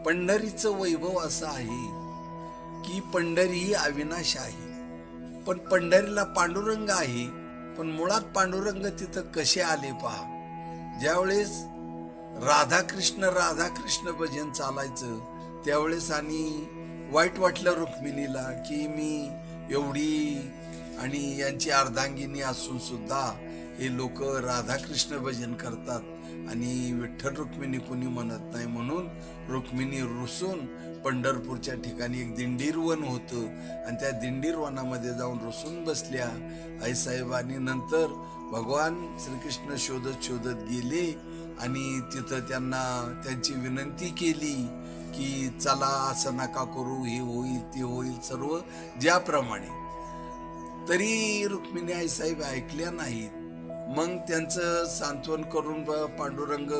पंढरीचं वैभव असं आहे की पंढरी ही अविनाश आहे, पण पंढरीला पांडुरंग आहे. पण मुळात पांडुरंग तिथं कसे आले पहा. ज्यावेळेस राधाकृष्ण भजन चालायचं त्यावेळेस आणि वाईट वाटलं रुक्मिणीला की मी एवढी आणि यांची अर्धांगिनी असून सुद्धा हे लोक राधाकृष्ण भजन करतात आणि विठ्ठल रुक्मिणी कुणी म्हणत नाही, म्हणून रुक्मिणी रुसून पंढरपूरच्या ठिकाणी एक दिंडीरवन होतं आणि त्या दिंडीरवनामध्ये जाऊन रुसून बसल्या आईसाहेबांनी. नंतर भगवान श्रीकृष्ण शोधत शोधत गेले आणि तिथं त्यांना त्यांची विनंती केली की चला असं नका करू, हे होईल ते होईल सर्व ज्याप्रमाणे. तरी रुक्मिणी आईसाहेब ऐकल्या नाहीत. मग त्यांचं सांत्वन करून पांडुरंग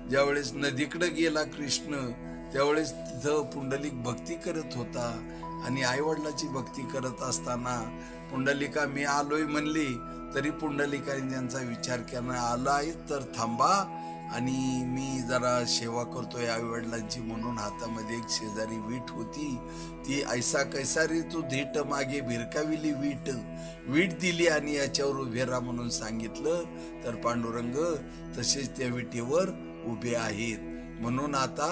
ज्यावेळेस नदीकडे गेला कृष्ण, त्यावेळेस तिथं पुंडलिक भक्ती करत होता आणि आईवडिलाची भक्ती करत असताना पुंडलिका मी आलोय म्हणली, तरी पुंडलिकाने त्यांचा विचार केला, आला आहे तर थांबा आणि मी जरा सेवा करतोय आईवडिलांची. म्हणून हातामध्ये एक शेजारी वीट होती, ती ऐसा कैसा रे तू धीट मागे भिरकाविली वीट दिली आणि याच्यावर उभे राहा म्हणून सांगितलं. तर पांडुरंग तसेच त्या विटेवर उभे आहेत. म्हणून आता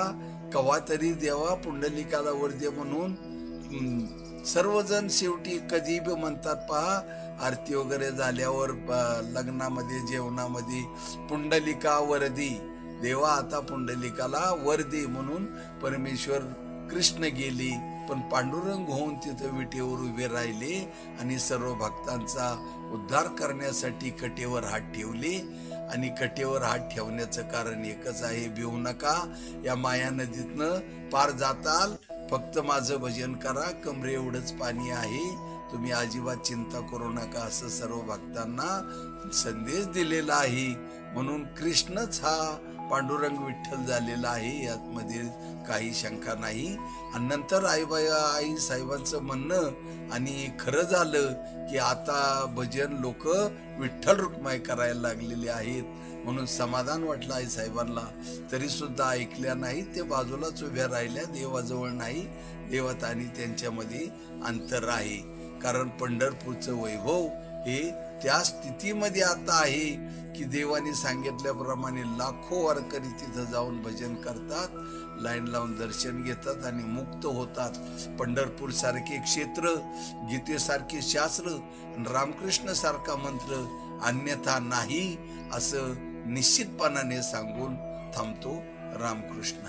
कवा तरी देवा पुंडलिकाला वर दे म्हणून सर्वजण शेवटी कधी बी म्हणतात पहा, आरती वगैरे झाल्यावर लग्नामध्ये जेवणामध्ये पुंडलिका वरदी, देवा आता पुंडलिकाला वरदी म्हणून परमेश्वर कृष्ण गेले. पण पांडुरंग होऊन तिथं विटेवर उभे राहिले आणि सर्व भक्तांचा उद्धार करण्यासाठी कटेवर हात ठेवले. आणि कटेवर हात ठेवण्याचं कारण एकच आहे, भिवू नका, या माया नदीतनं पार जाताल, फक्त माझं भजन करा, कमरे एवढंच पाणी आहे, तुम्ही अजिबात चिंता करू नका, असं सर्व भक्तांना संदेश दिलेला आहे. म्हणून कृष्णच हा पांडुरंग विठ्ठल झालेला आहे, यातमध्ये काही शंका नाही. आणि नंतर आई साहेबांचं म्हणणं आणि खरं झालं की आता भजन लोक विठ्ठल रुक्माई करायला लागलेले आहेत, म्हणून समाधान वाटलं आई साहेबांना. तरी सुद्धा ऐकल्या नाही, ते बाजूलाच उभ्या राहिल्या, देवाजवळ नाही, देवात आणि त्यांच्यामध्ये अंतर आहे. कारण पंढरपूरचं वैभव हे त्या स्थितीमध्ये आता आहे की देवाने सांगितल्याप्रमाणे लाखो वारकरी तिथं जाऊन भजन करतात, लाईन लावून दर्शन घेतात आणि मुक्त होतात. पंढरपूर सारखे क्षेत्र, गीतेसारखे शास्त्र, रामकृष्ण सारखा मंत्र अन्यथा नाही, असं निश्चितपणाने सांगून थांबतो. रामकृष्ण.